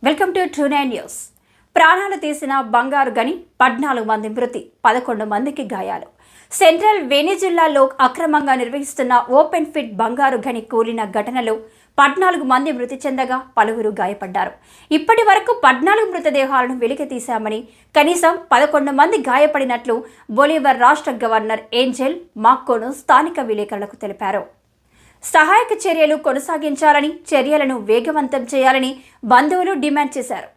Welcome to true nine news. ప్రాణాలు తీసిన బంగారు గని 14 మంది మృతి, 11 మందికి గాయాలు. సెంట్రల్ వెనిజులాలో అక్రమంగా నిర్వహిస్తున్న ఓపెన్ ఫిట్ బంగారు గని కూలిన ఘటనలో 14 మంది మృతి చెందగా పలువురు గాయపడ్డారు. ఇప్పటి వరకు 14 మృతదేహాలను వెలికి తీశామని, కనీసం 11 మంది గాయపడినట్లు బొలివర్ రాష్ట్ర గవర్నర్ ఏంజెల్ మాక్కోను స్థానిక విలేకరులకు తెలిపారు. సహాయక చర్యలు కొనసాగించాలని, చర్యలను వేగవంతం చేయాలని బంధువులు డిమాండ్ చేశారు.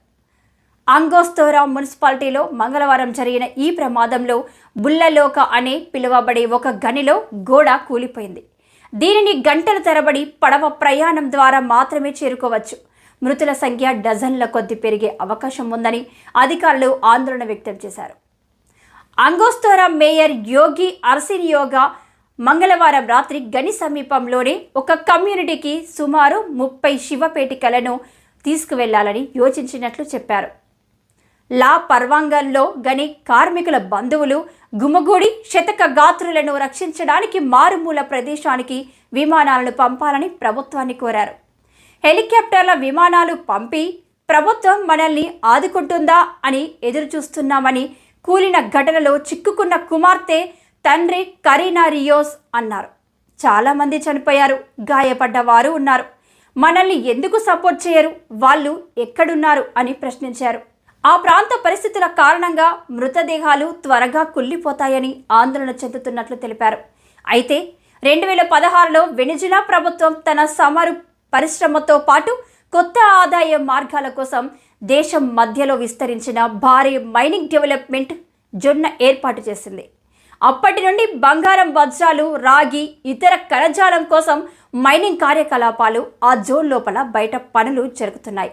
అంగోస్తోరా మున్సిపాలిటీలో మంగళవారం జరిగిన ఈ ప్రమాదంలో బుల్లలోక అనే పిలువబడే ఒక గనిలో గోడ కూలిపోయింది. దీనిని గంటల తరబడి పడవ ప్రయాణం ద్వారా మాత్రమే చేరుకోవచ్చు. మృతుల సంఖ్య డజన్ల కొద్ది పెరిగే అవకాశం ఉందని అధికారులు ఆందోళన వ్యక్తం చేశారు. అంగోస్తోరా మేయర్ యోగి అర్సినియోగా మంగళవారం రాత్రి గని సమీపంలోనే ఒక కమ్యూనిటీకి సుమారు 30 శివపేటికలను తీసుకువెళ్లాలని యోచించినట్లు చెప్పారు. లా పర్వాంగంలో గని కార్మికుల బంధువులు గుమగూడి శతక గాత్రులను రక్షించడానికి మారుమూల ప్రదేశానికి విమానాలను పంపాలని ప్రభుత్వాన్ని కోరారు. హెలికాప్టర్ల విమానాలు పంపి ప్రభుత్వం మనల్ని ఆదుకుంటుందా అని ఎదురుచూస్తున్నామని కూలిన ఘటనలో చిక్కుకున్న కుమార్తె తండ్రి కరీనా రియోస్ అన్నారు. చాలామంది చనిపోయారు, గాయపడ్డ వారు ఉన్నారు. మనల్ని ఎందుకు సపోర్ట్ చేయరు, వాళ్ళు ఎక్కడున్నారు అని ప్రశ్నించారు. ఆ ప్రాంత పరిస్థితుల కారణంగా మృతదేహాలు త్వరగా కుళ్ళిపోతాయని ఆందోళన చెందుతున్నట్లు తెలిపారు. అయితే 2016లో వెనిజులా ప్రభుత్వం తన చమురు పరిశ్రమతో పాటు కొత్త ఆదాయ మార్గాల కోసం దేశం మధ్యలో విస్తరించిన భారీ మైనింగ్ డెవలప్మెంట్ జోన్ ఏర్పాటు చేసింది. అప్పటి నుండి బంగారం, వజ్రాలు, రాగి, ఇతర కణజాలం కోసం మైనింగ్ కార్యకలాపాలు ఆ జోన్ లోపల బయట పనులు జరుగుతున్నాయి.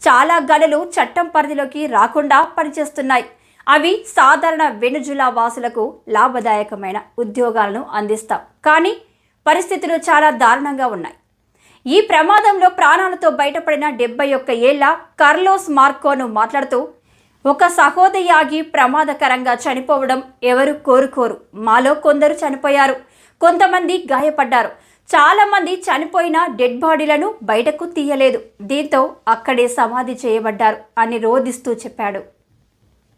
చాలా గనులు చట్టం పరిధిలోకి రాకుండా పనిచేస్తున్నాయి. అవి సాధారణ వెనిజులా వాసులకు లాభదాయకమైన ఉద్యోగాలను అందిస్తాం. కానీ పరిస్థితులు చాలా దారుణంగా ఉన్నాయి. ఈ ప్రమాదంలో ప్రాణాలతో బయటపడిన 71 ఏళ్ల కార్లోస్ మార్కోను మాట్లాడుతూ, ఒక సహోదయాగి ప్రమాదకరంగా చనిపోవడం ఎవరు కోరుకోరు. మాలో కొందరు చనిపోయారు, కొంతమంది గాయపడ్డారు. చాలామంది చనిపోయిన డెడ్ బాడీలను బయటకు తీయలేదు. దీంతో అక్కడే సమాధి చేయబడ్డారు అని రోదిస్తూ చెప్పాడు.